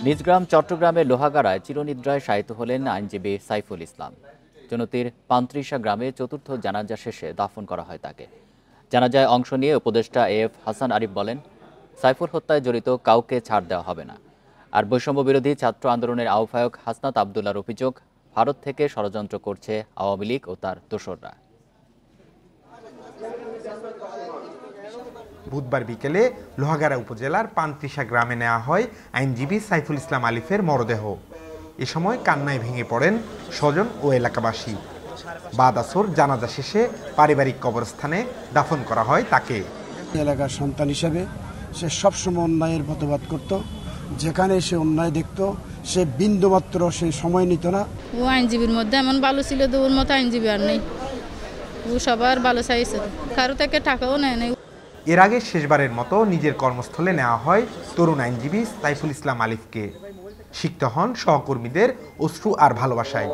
নিজ গ্রাম চট্টগ্রামের লোহাগাড়ায় চিরনিদ্রায় শায়িত হলেন আইনজীবী সাইফুল ইসলাম। জনতির পান্ত্রিশা গ্রামে চতুর্থ জানাজা শেষে দাফন করা হয় তাকে। জানাজায় অংশ নিয়ে উপদেষ্টা এএফ হাসান আরিফ বলেন, সাইফুল হত্যায় জড়িত কাউকে ছাড় দেওয়া হবে না। আর বৈষম্য বিরোধী ছাত্র আন্দোলনের আহ্বায়ক হাসনাত আবদুল্লাহর অভিযোগ, ভারত থেকে ষড়যন্ত্র করছে আওয়ামী লীগ ও তার দোসররা। বুধবার বিকেলে লোহাগাড়া উপজেলার পান্ত্রিশা গ্রামে নেওয়া হয় আইনজীবী সাইফুল ইসলাম আলিফের মরদেহ। এ সময় কান্নায় ভেঙে পড়েন স্বজন ও এলাকাবাসী। বাদ আসর জানাজা শেষে পারিবারিক কবরস্থানে দাফন করা হয় তাকে। এলাকার সন্তান হিসেবে সে সবসময় অন্যায়ের প্রতিবাদ করত, যেখানে সে অন্যায় দেখত সে বিন্দুমাত্র সে সময় নিত না। ও আইনজীবীর মধ্যে এমন ভালো ছিল তো ওর মতো আইনজীবী আর নেই। ও সবার ভালো চাইছে, কারো থেকে টাকাও নেয় নাই। এর আগে শেষবারের মতো নিজের কর্মস্থলে নেওয়া হয় তরুণ আইনজীবী সাইফুল ইসলাম আলিফকে। সিক্ত হন সহকর্মীদের অশ্রু আর ভালোবাসায়।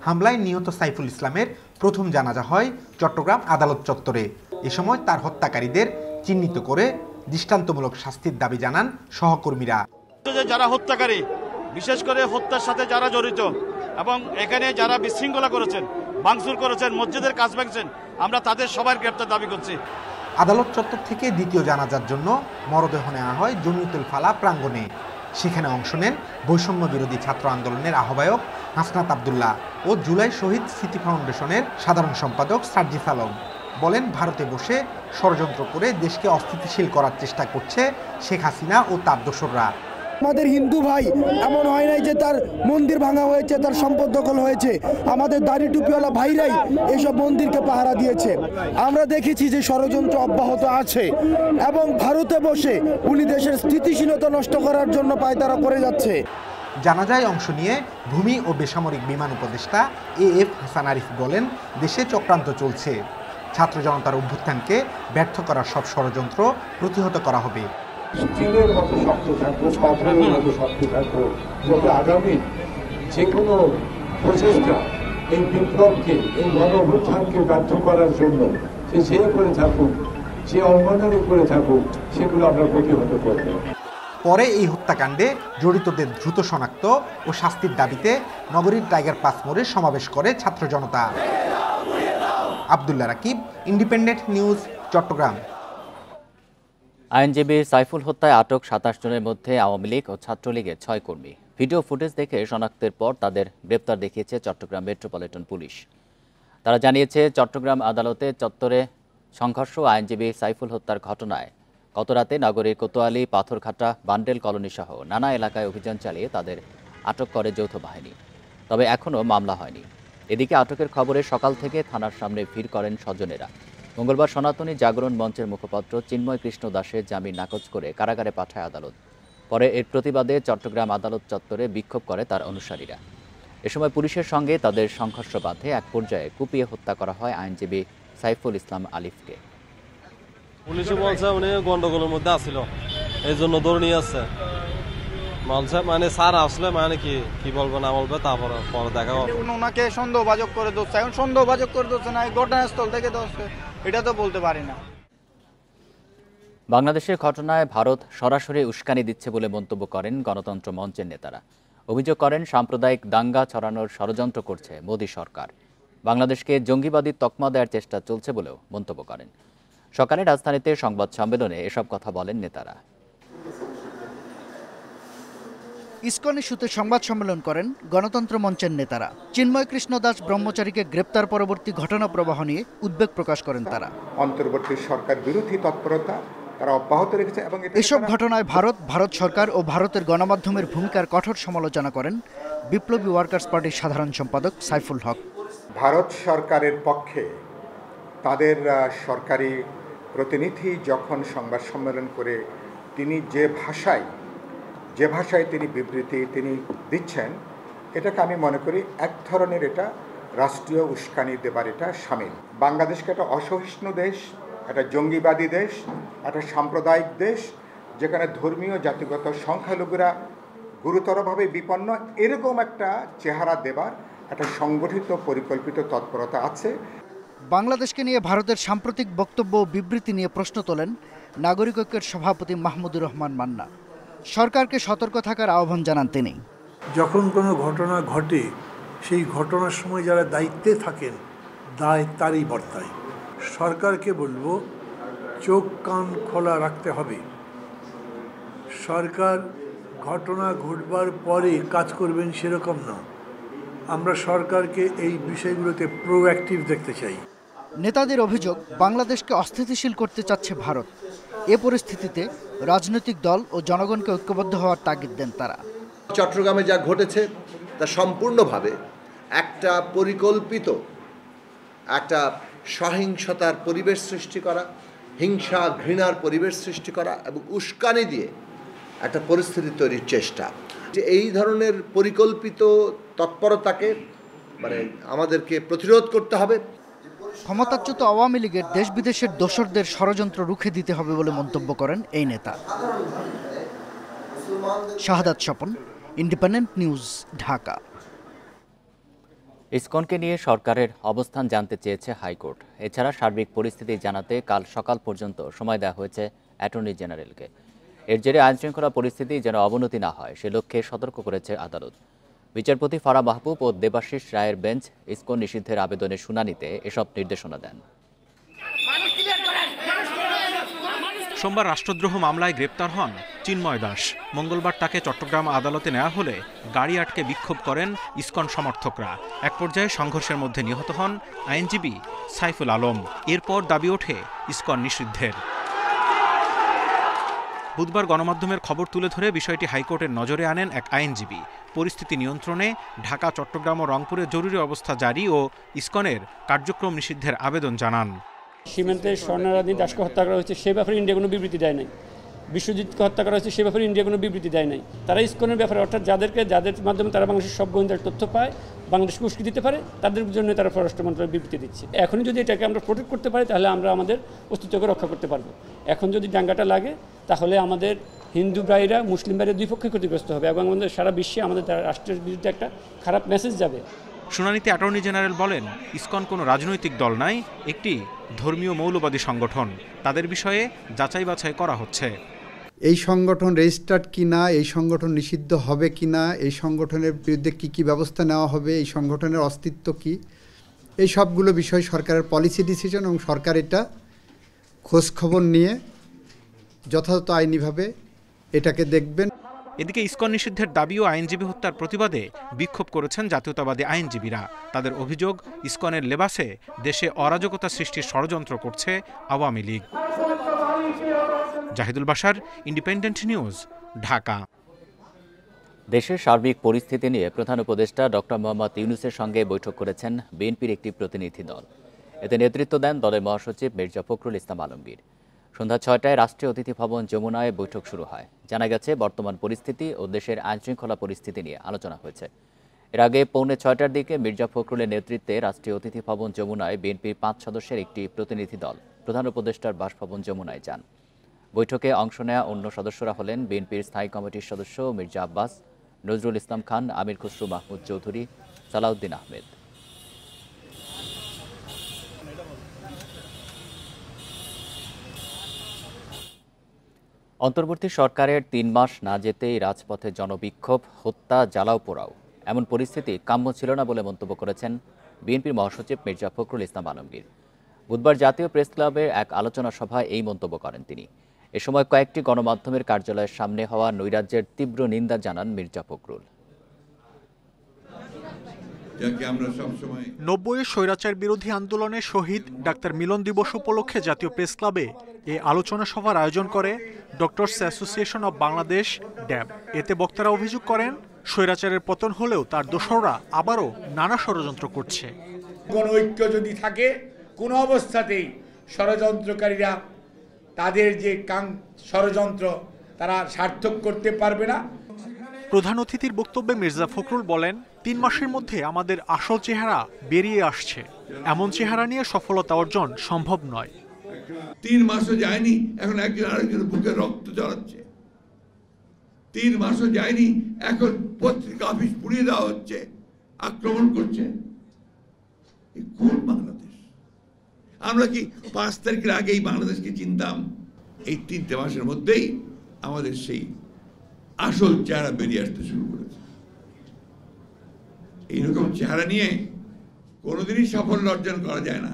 হামলায় নিহত সাইফুল ইসলামের প্রথম জানাজা হয় চট্টগ্রাম আদালত চত্বরে। এ সময় তার হত্যাকারীদের চিহ্নিত করে দৃষ্টান্তমূলক শাস্তির দাবি জানান সহকর্মীরা। যারা হত্যাকারী, বিশেষ করে হত্যার সাথে যারা জড়িত এবং এখানে যারা বিশৃঙ্খলা করেছেন, ভাঙচুর করেছেন, মসজিদের কাজ ভাঙছেন, আমরা তাদের সবার গ্রেপ্তার দাবি করছি। আদালত চত্বর থেকে দ্বিতীয় জানাজার জন্য মরদেহ নেওয়া হয় জমিয়তুল ফালাহ প্রাঙ্গণে। সেখানে অংশ নেন বৈষম্য বিরোধী ছাত্র আন্দোলনের আহ্বায়ক হাসনাত আবদুল্লাহ ও জুলাই শহীদ স্মৃতি ফাউন্ডেশনের সাধারণ সম্পাদক সার্জিস আলম। বলেন, ভারতে বসে ষড়যন্ত্র করে দেশকে অস্থিতিশীল করার চেষ্টা করছে শেখ হাসিনা ও তার দোসররা। আমাদের হিন্দু ভাই এমন হয় নাই যে তার মন্দির ভাঙা হয়েছে, তার সম্পদ দখল হয়েছে। আমাদের দাড়ি টুপিওয়ালা ভাইরাই এইসব মন্দিরকে পাহারা দিয়েছে। আমরা দেখেছি যে ষড়যন্ত্র অব্যাহত আছে এবং ভারতে বসে উনি দেশের স্থিতিশীলতা নষ্ট করার জন্য পায়তারা করে যাচ্ছে। জানাজায় অংশ নিয়ে ভূমি ও বেসামরিক বিমান উপদেষ্টা এএফ হাসান আরিফ বলেন, দেশে চক্রান্ত চলছে। ছাত্র জনতার অভ্যুত্থানকে ব্যর্থ করার সব ষড়যন্ত্র প্রতিহত করা হবে। স্টিলের মতো শক্ত থাকবো, পাথরের মতো শক্ত থাকবো, যাতে আগামী যে কোনো প্রচেষ্টা এই বিপ্লবকে, এই গণঅভ্যুত্থানকে ব্যর্থ করার জন্য যে করে থাকুক, যে অঙ্গনের উপরে থাকুক, সেগুলো আমরা প্রতিহত করব। পরে এই হত্যাকাণ্ডে জড়িতদের দ্রুত শনাক্ত ও শাস্তির দাবিতে নগরীর টাইগার পাস মোড়ে সমাবেশ করে ছাত্র জনতা। Abdullah Rakib, independent news, Chattogram. আইনজীবী সাইফুল হত্যায় আটক ২৭ জনের মধ্যে আওয়ামী লীগ ও ছাত্রলীগের ৬ কর্মী। ভিডিও ফুটেজ দেখে শনাক্তের পর তাদের গ্রেপ্তার দেখিয়েছে চট্টগ্রাম মেট্রোপলিটন পুলিশ। তারা জানিয়েছে, চট্টগ্রাম আদালতে চত্বরে সংঘর্ষ আইনজীবী সাইফুল হত্যার ঘটনায় গতরাতে নগরীর কোতোয়ালি, পাথরঘাটা, বান্ডেল কলোনি সহ নানা এলাকায় অভিযান চালিয়ে তাদের আটক করে যৌথ বাহিনী। তবে এখনও মামলা হয়নি। এদিকে আটকের খবরে সকাল থেকে থানার সামনে ভিড় করেন স্বজনেরা। মঙ্গলবার সনাতনী জাগরণ মঞ্চের মুখপাত্র চিন্ময় কৃষ্ণ দাসের জামিন নাকচ করে কারাগারে পাঠায় আদালত। পরে এর প্রতিবাদে চট্টগ্রাম আদালত চত্বরে বিক্ষোভ করে তার অনুসারীরা। এ সময় পুলিশের সঙ্গে তাদের সংঘর্ষ বাধে। এক পর্যায়ে কুপিয়ে হত্যা করা হয় আইনজীবী সাইফুল ইসলাম আলিফকে। পুলিশে বলছে উনি গন্ডগোলের মধ্যে আসছিল, এই জন্য ধরে নিয়ে আসছে। মানে স্যার আসলে মানে কি বলবো না বলবে, তারপরে পরে দেখা হবে। ওনাকে সন্দেহভাজন করে দিচ্ছে, এখন সন্দেহভাজন করে দিচ্ছে না, ঘটনাস্থল থেকে দিচ্ছে, এটা তো বলতে পারি না। বাংলাদেশের ঘটনায় ভারত সরাসরি উস্কানি দিচ্ছে বলে মন্তব্য করেন গণতন্ত্র মঞ্চের নেতারা। অভিযোগ করেন, সাম্প্রদায়িক দাঙ্গা ছড়ানোর ষড়যন্ত্র করছে মোদী সরকার। বাংলাদেশকে জঙ্গিবাদী তকমা দেওয়ার চেষ্টা চলছে বলেও মন্তব্য করেন। সকালে রাজধানীতে সংবাদ সম্মেলনে এসব কথা বলেন নেতারা। ইসকন ইস্যুতে সংবাদ সম্মেলন করেন গণতন্ত্র মঞ্চের নেতারা। চিন্ময় কৃষ্ণ দাস ব্রহ্মচারীকে গ্রেপ্তার পরবর্তী ঘটনা প্রবাহ নিয়ে উদ্বেগ প্রকাশ করেন তারা। অন্তর্বর্তী সরকার বিরোধী তৎপরতা তারা অব্যাহত রেখেছে এবং এসব ঘটনায় ভারত সরকার ও ভারতের গণমাধ্যমের ভূমিকার কঠোর সমালোচনা করেন বিপ্লবী ওয়ার্কার্স পার্টির সাধারণ সম্পাদক সাইফুল হক। ভারত সরকারের পক্ষে তাদের সরকারি প্রতিনিধি যখন সংবাদ সম্মেলন করে তিনি যে ভাষায় তিনি বিবৃতি তিনি দিচ্ছেন, এটাকে আমি মনে করি এক ধরনের এটা রাষ্ট্রীয় উস্কানি দেবার এটা শামিল। বাংলাদেশকে একটা অসহিষ্ণু দেশ, একটা জঙ্গিবাদী দেশ, একটা সাম্প্রদায়িক দেশ, যেখানে ধর্মীয় জাতিগত সংখ্যালঘুরা গুরুতরভাবে বিপন্ন, এরকম একটা চেহারা দেবার একটা সংগঠিত পরিকল্পিত তৎপরতা আছে। বাংলাদেশকে নিয়ে ভারতের সাম্প্রতিক বক্তব্য ও বিবৃতি নিয়ে প্রশ্ন তোলেন নাগরিক ঐক্যের সভাপতি মাহমুদুর রহমান মান্না। সরকারকে সতর্ক থাকার আহ্বান জানান তিনি। যখন কোনো ঘটনা ঘটে সেই ঘটনার সময় যারা দায়িত্বে থাকেন দায় তারই বর্তায়। সরকারকে বলবো চোখ কান খোলা রাখতে হবে। সরকার ঘটনা ঘটবার পরে কাজ করবেন সেরকম না। আমরা সরকারকে এই বিষয়গুলোতে প্রোঅ্যাক্টিভ দেখতে চাই। নেতাদের অভিযোগ বাংলাদেশকে অস্থিতিশীল করতে চাচ্ছে ভারত। এ পরিস্থিতিতে রাজনৈতিক দল ও জনগণকে ঐক্যবদ্ধ হওয়ার তাগিদ দেন তারা। চট্টগ্রামে যা ঘটেছে তা সম্পূর্ণভাবে একটা পরিকল্পিত একটা সহিংসতার পরিবেশ সৃষ্টি করা, হিংসা ঘৃণার পরিবেশ সৃষ্টি করা এবং উস্কানি দিয়ে একটা পরিস্থিতি তৈরির চেষ্টা। যে এই ধরনের পরিকল্পিত তৎপরতাকে আমাদেরকে প্রতিরোধ করতে হবে। ক্ষমতাচ্যুত আওয়ামী লীগের দেশ বিদেশের দোসরদের ষড়যন্ত্র রুখে দিতে হবে বলে মন্তব্য করেন এই নেতা। শাহাদাত স্বপন, ইন্ডিপেন্ডেন্ট নিউজ, ঢাকা। ইসকনকে নিয়ে সরকারের অবস্থান জানতে চেয়েছে হাইকোর্ট। এছাড়া সার্বিক পরিস্থিতি জানাতে কাল সকাল পর্যন্ত সময় দেওয়া হয়েছে অ্যাটর্নি জেনারেলকে। এর জেরে আইনশৃঙ্খলা পরিস্থিতি যেন অবনতি না হয় সে লক্ষ্যে সতর্ক করেছে আদালত। বিচারপতি ফারাহ মাহবুব ও দেবাশিস রায়ের বেঞ্চ ইসকন নিষিদ্ধের আবেদনের শুনানিতে এসব নির্দেশনা দেন। সোমবার রাষ্ট্রদ্রোহ মামলায় গ্রেপ্তার হন চিন্ময় দাস। মঙ্গলবার তাকে চট্টগ্রাম আদালতে নেওয়া হলে গাড়ি আটকে বিক্ষোভ করেন ইসকন সমর্থকরা। এক পর্যায়ে সংঘর্ষের মধ্যে নিহত হন আইনজীবী সাইফুল আলম। এরপর দাবি ওঠে ইসকন নিষিদ্ধের। বুধবার গণমাধ্যমের খবর তুলে ধরে বিষয়টি হাইকোর্টের নজরে আনেন এক আইনজীবী। পরিস্থিতি নিয়ন্ত্রণে ঢাকা, চট্টগ্রাম ও রংপুরে জরুরি অবস্থা জারি ও ইসকনের কার্যক্রম নিষিদ্ধের আবেদন জানান। সীমান্তে স্বর্ণারাধী দাসকে হত্যা করা হয়েছে সে ব্যাপারে ইন্ডিয়া কোনো বিবৃতি দেয় নাই। বিশ্বজিৎকে হত্যা করা হয়েছে সে ব্যাপারে ইন্ডিয়া কোনো বিবৃতি দেয় নাই। তারা ইসকনের ব্যাপারে অর্থাৎ যাদের মাধ্যমে তারা বাংলাদেশের সব গোয়েন্দার তথ্য পায়, বাংলাদেশকে উস্কে দিতে পারে, তাদের জন্য তারা পররাষ্ট্র মন্ত্রণালয় বিবৃতি দিচ্ছে। এখনই যদি এটাকে আমরা প্রোটেক্ট করতে পারি তাহলে আমরা আমাদের অস্তিত্বকে রক্ষা করতে পারবো। এখন যদি দাঙ্গাটা লাগে তাহলে আমাদের হিন্দু ভাইরা মুসলিম ভাইরা দুই পক্ষে ক্ষতিগ্রস্ত হবে এবং আমাদের সারা বিশ্বে আমাদের রাষ্ট্রের বিরুদ্ধে একটা খারাপ মেসেজ যাবে। শুনানিতে অ্যাটর্নি জেনারেল বলেন, ইসকন কোনো রাজনৈতিক দল নয়, একটি ধর্মীয় মৌলবাদী সংগঠন। তাদের বিষয়ে যাচাই বাছাই করা হচ্ছে। এই সংগঠন রেজিস্টার্ড কিনা, এই সংগঠন নিষিদ্ধ হবে কিনা, এই সংগঠনের বিরুদ্ধে কি ব্যবস্থা নেওয়া হবে, এই সংগঠনের অস্তিত্ব কি, এই সবগুলো বিষয় সরকারের পলিসি ডিসিশন এবং সরকার এটা খোঁজখবর নিয়ে যথাযথ আইনিভাবে এটাকে দেখবেন। এদিকে ইসকন নিষিদ্ধের দাবি ও আইনজীবী হত্যার প্রতিবাদে বিক্ষোভ করেছেন জাতীয়তাবাদী আইনজীবীরা। তাদের অভিযোগ, ইসকনের লেবাসে দেশে অরাজকতা সৃষ্টির ষড়যন্ত্র করছে আওয়ামী লীগ। Zahidul Bashar, independent news, Dhaka. দেশের সার্বিক পরিস্থিতি নিয়ে প্রধান উপদেষ্টা ডক্টর মোহাম্মদ ইউনূসের সঙ্গে বৈঠক করেছেন বিএনপির একটি প্রতিনিধি দল। এতে নেতৃত্ব দেন দলের মহাসচিব মির্জা ফখরুল ইসলাম আলমগীর। সন্ধ্যা ৬টায় রাষ্ট্রীয় অতিথি ভবন যমুনায় বৈঠক শুরু হয়। জানা গেছে, বর্তমান পরিস্থিতি ও দেশের আইনশৃঙ্খলা পরিস্থিতি নিয়ে আলোচনা হয়েছে। এর আগে পৌনে ৬টার দিকে মির্জা ফখরুলের নেতৃত্বে রাষ্ট্রীয় অতিথি ভবন যমুনায় বিএনপির ৫ সদস্যের একটি প্রতিনিধি দল প্রধান উপদেষ্টার বাসভবন যমুনায় যান। বৈঠকে অংশ নেওয়া অন্য সদস্যরা হলেন বিএনপির স্থায়ী কমিটির সদস্য মির্জা আব্বাস, নজরুল ইসলাম খান, আমির খসরু মাহমুদ চৌধুরী, সালাউদ্দিন আহমেদ। অন্তর্বর্তী সরকারের ৩ মাস না যেতেই রাজপথে জনবিক্ষোভ, হত্যা, জ্বালাও পোড়াও, এমন পরিস্থিতি কাম্য ছিল না বলে মন্তব্য করেছেন বিএনপির মহাসচিব মির্জা ফখরুল ইসলাম আলমগীর। বুধবার জাতীয় প্রেস ক্লাবের এক আলোচনা সভায় এই মন্তব্য করেন তিনি। এ সময় কয়েকটি গণমাধ্যমের কার্যালয়ের সামনে হওয়া নৈরাজ্যের তীব্র নিন্দা জানান মির্জা ফখরুল। ৯০ স্বৈরাচার বিরোধী আন্দোলনের শহীদ ডাক্তার মিলন দিবস উপলক্ষে জাতীয় প্রেস ক্লাবে এই আলোচনা সভার আয়োজন করে ডক্টরস অ্যাসোসিয়েশন অব বাংলাদেশ, ড্যাব। এতে বক্তারা অভিযোগ করেন, স্বৈরাচারের পতন হলেও তার দোসররা আবারও নানা ষড়যন্ত্র করছে। কোন ঐক্য যদি থাকে, কোনো অবস্থাতেই ষড়যন্ত্রকারীরা তাদের যে ষড়যন্ত্র তারা সার্থক করতে পারবে না। প্রধান অতিথির বক্তব্যে মির্জা ফখরুল বলেন, ৩ মাসের মধ্যে আমাদের আসল চেহারা বেরিয়ে আসছে। এমন চেহারা নিয়ে সফলতা অর্জন সম্ভব নয়। ৩ মাসও যায়নি, এখন একজন আরেকজনের বুকে রক্ত ঝরাচ্ছে। ৩ মাসও যায়নি, এখন পত্রিকা অফিস পুড়িয়ে দেওয়া হচ্ছে। আক্রমণ করছে। কোন বাংলাদেশ? আমরা কি 5 তারিখের আগেই বাংলাদেশকে চিনতাম? এই 3 মাসের মধ্যেই আমাদের সেই আসল চেহারা বেরিয়ে আসতে শুরু করেছে। এইরকম চেহারা নিয়ে কোনোদিনই সাফল্য অর্জন করা যায় না।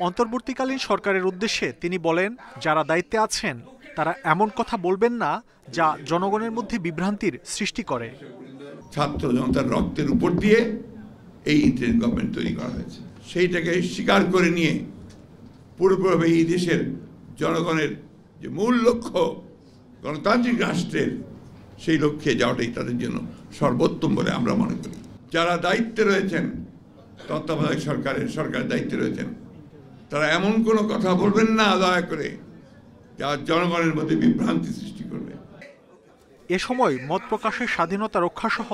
অন্তর্বর্তীকালীন সরকারের উদ্দেশ্যে তিনি বলেন, যারা দায়িত্বে আছেন তারা এমন কথা বলবেন না যা জনগণের মধ্যে বিভ্রান্তির সৃষ্টি করে। ছাত্র জনতার রক্তের উপর দিয়ে এই ইন্টারিম গভর্নমেন্ট তৈরি করা হয়েছে। সেইটাকে স্বীকার করে নিয়ে পুরোপুরি এই দেশের জনগণের যে মূল লক্ষ্য গণতান্ত্রিক রাষ্ট্রের, সেই লক্ষ্যে যাওয়াটাই তাদের জন্য সর্বোত্তম বলে আমরা মনে করি। যারা দায়িত্বে রয়েছেন, তত্ত্বাবধায়ক সরকারের দায়িত্বে রয়েছেন, তারা এমন কোনো কথা বলবেন না দয়া করে যা জনগণের মধ্যে বিভ্রান্তি সৃষ্টি করবে। এ সময় মত প্রকাশের স্বাধীনতা রক্ষাসহ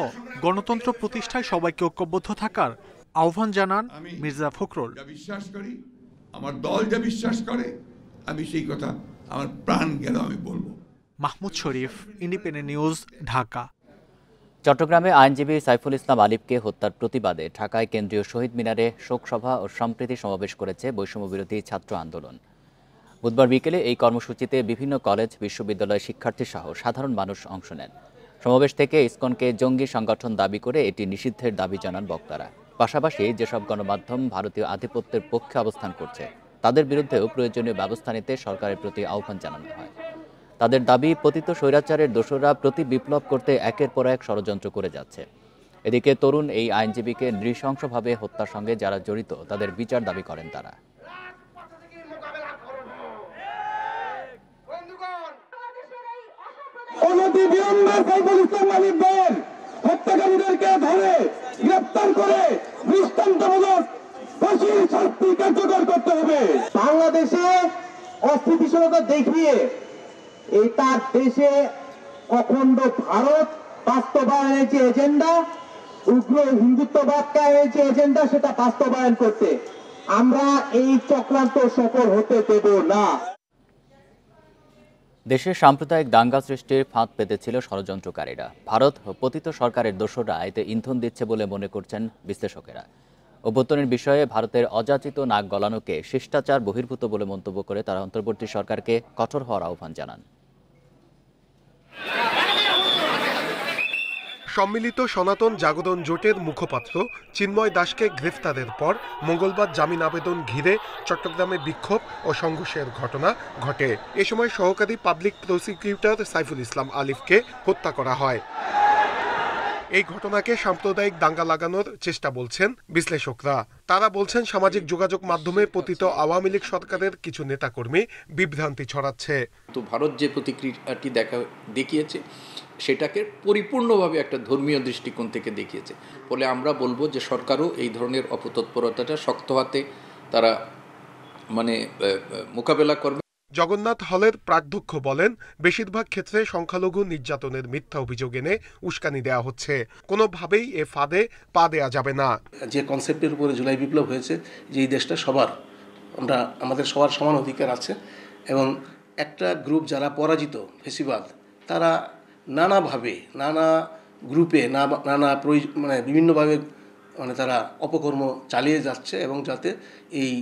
গণতন্ত্র প্রতিষ্ঠায় সবাইকে ঐক্যবদ্ধ থাকার আহ্বান জানান মির্জা ফখরুল। বিশ্বাস করি, আমার দল যা বিশ্বাস করে, আমি সেই কথা আমার প্রাণ গেল আমি বলবো। মাহমুদ শরীফ, ইন্ডিপেন্ডেন্ট নিউজ, ঢাকা। চট্টগ্রামে আইনজীবী সাইফুল ইসলাম আলিফকে হত্যার প্রতিবাদে ঢাকায় কেন্দ্রীয় শহীদ মিনারে শোকসভা ও সম্প্রীতি সমাবেশ করেছে বৈষম্যবিরোধী ছাত্র আন্দোলন। বুধবার বিকেলে এই কর্মসূচিতে বিভিন্ন কলেজ, বিশ্ববিদ্যালয় শিক্ষার্থী সহ সাধারণ মানুষ অংশ নেন। সমাবেশ থেকে ইসকনকে জঙ্গি সংগঠন দাবি করে এটি নিষিদ্ধের দাবি জানান বক্তারা। পাশাপাশি যেসব গণমাধ্যম ভারতীয় আধিপত্যের পক্ষে অবস্থান করছে তাদের বিরুদ্ধেও প্রয়োজনীয় ব্যবস্থা নিতে সরকারের প্রতি আহ্বান জানানো হয়। তাদের দাবি, পতিত স্বৈরাচারের দোসররা প্রতি বিপ্লব করতে একের পর এক ষড়যন্ত্র করে যাচ্ছে। এদিকে তরুণ এই আইনজীবীকে নৃশংসভাবে হত্যার সঙ্গে যারা জড়িত তাদের বিচার দাবি করেন তারা। সাইফুল ইসলাম আলিফের হত্যাকারীদেরকে ধরে গ্রেফতার করে দৃষ্টান্তমূলক ফাঁসির শাস্তি কার্যকর করতে হবে। বাংলাদেশে অস্থিতিশীলতা দেখিয়ে এই তার দেশে অখণ্ড ভারত বাস্তবায়নের যে এজেন্ডা, উগ্র হিন্দুত্ববাদ কায়েমের যে এজেন্ডা, সেটা বাস্তবায়ন করতে আমরা এই চক্রান্ত সফল হতে দেব না। দেশে সাম্প্রদায়িক দাঙ্গা সৃষ্টির ফাঁদ পেতেছিল ষড়যন্ত্রকারীরা। ভারত পতিত সরকারের দোসররা এতে ইন্ধন দিচ্ছে বলে মনে করছেন বিশ্লেষকেরা। অভ্যন্তরীণ বিষয়ে ভারতের অযাচিত নাক গলানোকে শিষ্টাচার বহির্ভূত বলে মন্তব্য করে তারা অন্তর্বর্তী সরকারকে কঠোর হওয়ার আহ্বান জানান। সম্মিলিত সনাতন জাগরণ জোটের মুখপাত্র চিন্ময় দাসকে গ্রেফতারের পর মঙ্গলবার জামিন আবেদন ঘিরে চট্টগ্রামে বিক্ষোভ ও সংঘর্ষের ঘটনা ঘটে। এ সময় সহকারী পাবলিক প্রসিকিউটর সাইফুল ইসলাম আলিফকে হত্যা করা হয়। এই ঘটনাকে সাম্প্রদায়িক দাঙ্গা লাগানোর চেষ্টা বলছেন বিশ্লেষকরা। তারা বলছেন সামাজিক যোগাযোগ মাধ্যমে পতিত আওয়ামী লীগ সরকারের কিছু নেতাকর্মী বিভ্রান্তি ছড়াচ্ছে। তো ভারত যে প্রতিক্রিয়াটি দেখিয়েছে সেটাকে পরিপূর্ণভাবে একটা ধর্মীয় দৃষ্টিকোণ থেকে দেখিয়েছে। ফলে আমরা বলবো যে সরকারও এই ধরনের অপতৎপরতাটা শক্ত হাতে তারা মোকাবেলা করবে। জগন্নাথ হলের প্রাধ্যক্ষ বলেন, বেশিরভাগ ক্ষেত্রে সংখ্যালঘু নির্যাতনের মিথ্যা অভিযোগ এনে উস্কানি দেওয়া হচ্ছে। কোনোভাবেই এ ফাঁদে পা দেয়া যাবে না। যে কনসেপ্টের উপরে জুলাই বিপ্লব হয়েছে যে এই দেশটা সবার, আমাদের সবার সমান অধিকার আছে, এবং একটা গ্রুপ যারা পরাজিত ফেসিবাদ, তারা নানাভাবে নানা গ্রুপে বিভিন্নভাবে তারা অপকর্ম চালিয়ে যাচ্ছে, এবং যাতে এই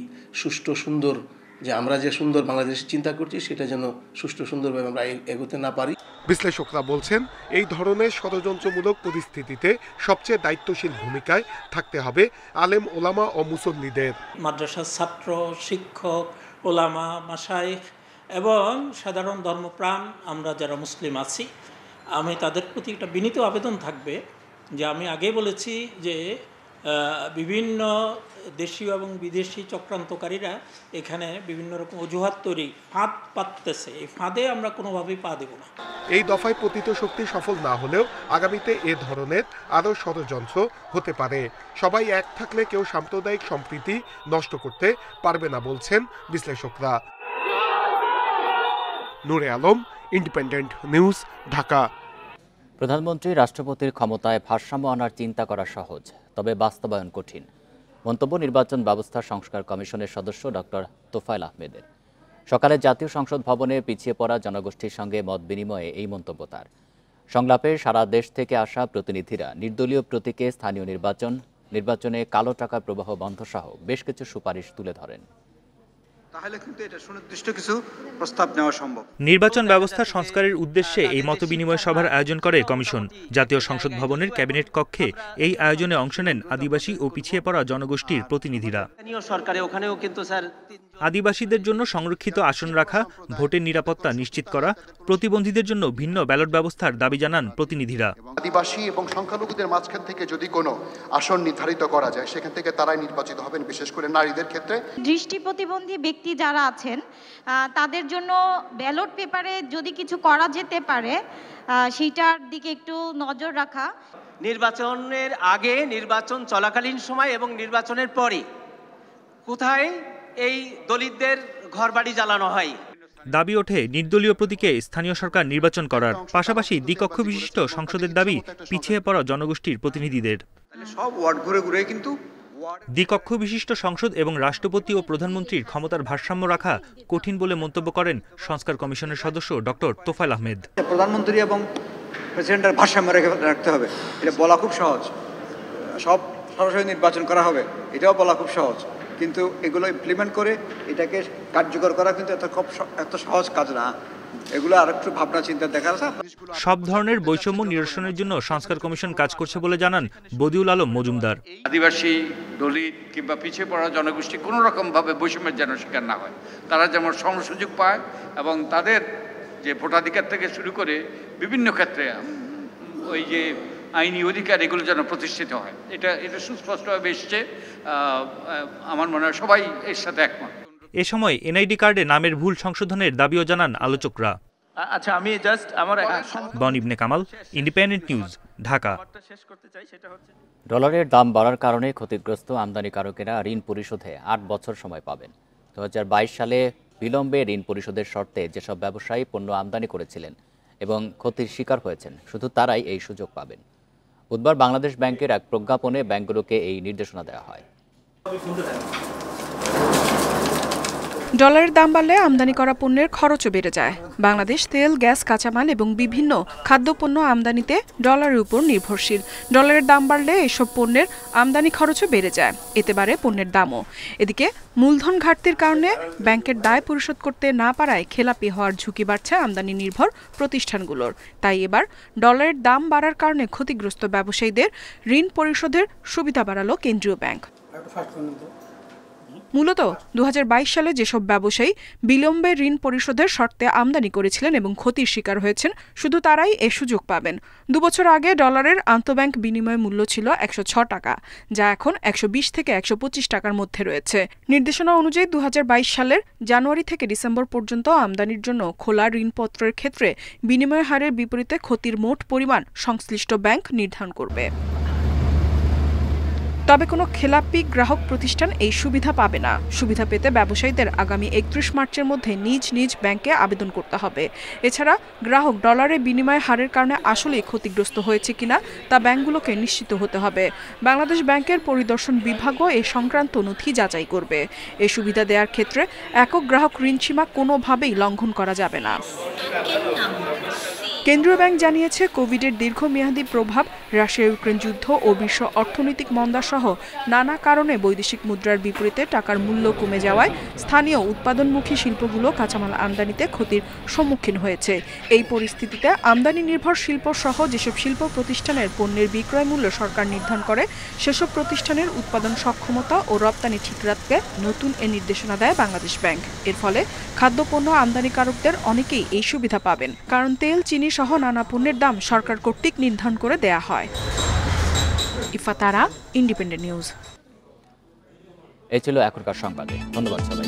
সুষ্ঠু সুন্দর যে আমরা যে সুন্দর বাংলাদেশ চিন্তা করছি সেটা যেন সুষ্ঠু সুন্দরভাবে আমরা এগোতে না পারি। বিশ্লেষকরা বলছেন, এই ধরনের ষড়যন্ত্রমূলক পরিস্থিতিতে সবচেয়ে দায়িত্বশীল ভূমিকায় থাকতে হবে আলেম ওলামা ও মুসল্লিদের। মাদ্রাসার ছাত্র, শিক্ষক, ওলামা, মাশায়েখ এবং সাধারণ ধর্মপ্রাণ আমরা যারা মুসলিম আছি, আমি তাদের প্রতি একটা বিনীত আবেদন থাকবে যে আমি আগেই বলেছি যে বিভিন্ন দেশীয় এবং বিদেশি চক্রান্তকারীরা এখানে বিভিন্ন রকম অজুহাত তৈরি ফাঁদ পাততেছে। এই ফাঁদে আমরা কোনোভাবেই পা দেব না। এই দফায় পতিত শক্তি সফল না হলেও আগামীতে এ ধরনের আরও ষড়যন্ত্র হতে পারে। সবাই এক থাকলে কেউ সাম্প্রদায়িক সম্প্রীতি নষ্ট করতে পারবে না বলছেন বিশ্লেষকরা। নূরে আলম, ইন্ডিপেন্ডেন্ট নিউজ, ঢাকা। প্রধানমন্ত্রী রাষ্ট্রপতির ক্ষমতায় ভারসাম্য আনার চিন্তা করা সহজ, তবে বাস্তবায়ন কঠিন। মন্তব্য নির্বাচন ব্যবস্থা সংস্কার কমিশনের সদস্য ডক্টর তোফায়েল আহমেদের। সকালে জাতীয় সংসদ ভবনে পিছিয়ে পড়া জনগোষ্ঠীর সঙ্গে মত বিনিময়ে এই মন্তব্য তার। সংলাপে সারা দেশ থেকে আসা প্রতিনিধিরা নির্দলীয় প্রতীকে স্থানীয় নির্বাচন, নির্বাচনে কালো টাকার প্রবাহ বন্ধ সহ বেশ কিছু সুপারিশ তুলে ধরেন। তাহলে কিন্তু এটা সুনির্দিষ্ট কিছু প্রস্তাব নেওয়া সম্ভব। নির্বাচন ব্যবস্থা সংস্কারের উদ্দেশ্যে এই মতবিনিময় সভার আয়োজন করে কমিশন। জাতীয় সংসদ ভবনের ক্যাবিনেট কক্ষে এই আয়োজনে অংশ নেন আদিবাসী ও পিছিয়ে পড়া জনগোষ্ঠীর প্রতিনিধিরা। আদিবাসীদের জন্য সংরক্ষিত আসন রাখা, ভোটের নিরাপত্তা নিশ্চিত করা, প্রতিবন্ধীদের জন্য ভিন্ন ব্যালট ব্যবস্থার দাবি জানান প্রতিনিধিরা। আদিবাসী এবং সংখ্যালঘুদের মাঝখান থেকে যদি কোনো আসন নির্ধারিত করা যায় সেখান থেকে তারাই নির্বাচিত হবেন, বিশেষ করে নারীদের ক্ষেত্রে। দৃষ্টি প্রতিবন্ধী ব্যক্তি যারা আছেন তাদের জন্য ব্যালট পেপারে যদি কিছু করা যেতে পারে সেইটার দিকে একটু নজর রাখা। নির্বাচনের আগে, নির্বাচন চলাকালীন সময় এবং নির্বাচনের পরে কোথায় এই দলিতদের ঘরবাড়ি জ্বালানো হয়। দাবি ওঠে নির্দলীয় প্রতীকে স্থানীয় সরকার নির্বাচন করার, পাশাপাশি দ্বিকক্ষ বিশিষ্ট সংসদের দাবি পিছিয়ে পড়া জনগোষ্ঠীর প্রতিনিধিদের। সব ওয়ার্ড ঘুরে ঘুরে কিন্তু দ্বিকক্ষ বিশিষ্ট সংসদ এবং রাষ্ট্রপতি ও প্রধানমন্ত্রীর ক্ষমতার ভারসাম্য রাখা কঠিন বলে মন্তব্য করেন সংস্কার কমিশনের সদস্য ডক্টর তোফায়েল আহমেদ। প্রধানমন্ত্রী এবং প্রেসিডেন্টের ভারসাম্য রাখতে হবে, এটা বলা খুব সহজ। সব সরাসরি নির্বাচন করা হবে, এটাও বলা খুব সহজ, কিন্তু এগুলো ইমপ্লিমেন্ট করে এটাকে কার্যকর করা কিন্তু এত সহজ কাজ না। এগুলো আর একটু ভাবনা চিন্তা দেখা আছে। সব ধরনের বৈষম্য নিরসনের জন্য সংস্কার কমিশন কাজ করছে বলে জানান বদিউল আলম মজুমদার। আদিবাসী, দলিত কিংবা পিছিয়ে পড়া জনগোষ্ঠী কোনো রকম ভাবে বৈষম্যের যেন শিকার না হয়, তারা যেমন সমসুযোগ পায় এবং তাদের যে ভোটাধিকার থেকে শুরু করে বিভিন্ন ক্ষেত্রে ওই যে আইনি অধিকার এগুলো যেন প্রতিষ্ঠিত হয়, এটা সুস্পষ্টভাবে এসছে। আমার মনে হয় সবাই এর সাথে একমত। এ সময় এনআইডি কার্ডে নামের ভুল সংশোধনের দাবিও জানান আলোচকরা। আচ্ছা, আমি জাস্ট আমার বন ইবনে কামাল, ইন্ডিপেন্ডেন্ট নিউজ, ঢাকা। ডলারের দাম বাড়ার কারণে ক্ষতিগ্রস্ত আমদানিকারকেরা ঋণ পরিশোধে 8 বছর সময় পাবেন। 2022 সালে বিলম্বে ঋণ পরিশোধের শর্তে যেসব ব্যবসায়ী পণ্য আমদানি করেছিলেন এবং ক্ষতির শিকার হয়েছেন, শুধু তারাই এই সুযোগ পাবেন। বুধবার বাংলাদেশ ব্যাংকের এক প্রজ্ঞাপনে ব্যাংকগুলোকে এই নির্দেশনা দেওয়া হয়। ডলারের দাম বাড়লে আমদানি করা পণ্যের খরচও বেড়ে যায়। বাংলাদেশ তেল, গ্যাস, কাঁচামাল এবং বিভিন্ন খাদ্যপণ্য আমদানিতে ডলারের উপর নির্ভরশীল। ডলারের দাম বাড়লে এসব পণ্যের আমদানি খরচও বেড়ে যায়, এতে বাড়ে পণ্যের দামও। এদিকে মূলধন ঘাটতির কারণে ব্যাংকের দায় পরিশোধ করতে না পারায় খেলাপি হওয়ার ঝুঁকি বাড়ছে আমদানি নির্ভর প্রতিষ্ঠানগুলোর। তাই এবার ডলারের দাম বাড়ার কারণে ক্ষতিগ্রস্ত ব্যবসায়ীদের ঋণ পরিশোধের সুবিধা বাড়ালো কেন্দ্রীয় ব্যাংক। মূলত 2022 সালে যেসব ব্যবসায়ী বিলম্বে ঋণ পরিশোধের শর্তে আমদানি করেছিলেন এবং ক্ষতির শিকার হয়েছেন, শুধু তারাই এ সুযোগ পাবেন। 2 বছর আগে ডলারের আন্তঃব্যাংক বিনিময় মূল্য ছিল 106 টাকা, যা এখন 120 থেকে 125 টাকার মধ্যে রয়েছে। নির্দেশনা অনুযায়ী 2022 সালের জানুয়ারি থেকে ডিসেম্বর পর্যন্ত আমদানির জন্য খোলা ঋণপত্রের ক্ষেত্রে বিনিময় হারের বিপরীতে ক্ষতির মোট পরিমাণ সংশ্লিষ্ট ব্যাংক নির্ধারণ করবে। তবে কোনো খেলাপি গ্রাহক প্রতিষ্ঠান এই সুবিধা পাবে না। সুবিধা পেতে ব্যবসায়ীদের আগামী 31 মার্চের মধ্যে নিজ নিজ ব্যাংকে আবেদন করতে হবে। এছাড়া গ্রাহক ডলারের বিনিময় হারের কারণে আসলেই ক্ষতিগ্রস্ত হয়েছে কিনা তা ব্যাংকগুলোকে নিশ্চিত হতে হবে। বাংলাদেশ ব্যাংকের পরিদর্শন বিভাগও এ সংক্রান্ত নথি যাচাই করবে। এই সুবিধা দেওয়ার ক্ষেত্রে একক গ্রাহক ঋণসীমা কোনোভাবেই লঙ্ঘন করা যাবে না। কেন্দ্রীয় ব্যাংক জানিয়েছে, কোভিডের দীর্ঘমেয়াদী প্রভাব, রাশিয়া ইউক্রেন যুদ্ধ ও বিশ্ব অর্থনৈতিক মন্দা সহ নানা কারণে বৈদেশিক মুদ্রার বিপরীতে টাকার মূল্য কমে যাওয়ায় স্থানীয় উৎপাদনমুখী শিল্পগুলো কাঁচামাল আমদানিতে ক্ষতির সম্মুখীন হয়েছে। এই পরিস্থিতিতে আমদানি নির্ভর শিল্প সহ যেসব শিল্প প্রতিষ্ঠানের পণ্যের বিক্রয় মূল্য সরকার নির্ধারণ করে, সেসব প্রতিষ্ঠানের উৎপাদন সক্ষমতা ও রপ্তানি ঠিক রাখতে নতুন এ নির্দেশনা দেয় বাংলাদেশ ব্যাংক। এর ফলে খাদ্যপণ্য আমদানিকারকদের অনেকেই এই সুবিধা পাবেন, কারণ তেল, চিনি সহ নানা পণ্যের দাম সরকার কর্তৃক নির্ধারণ করে দেয়া হয়। ইফা তারা, ইন্ডিপেন্ডেন্ট নিউজ। এই ছিল এখনকার সংবাদে। ধন্যবাদ সবাই।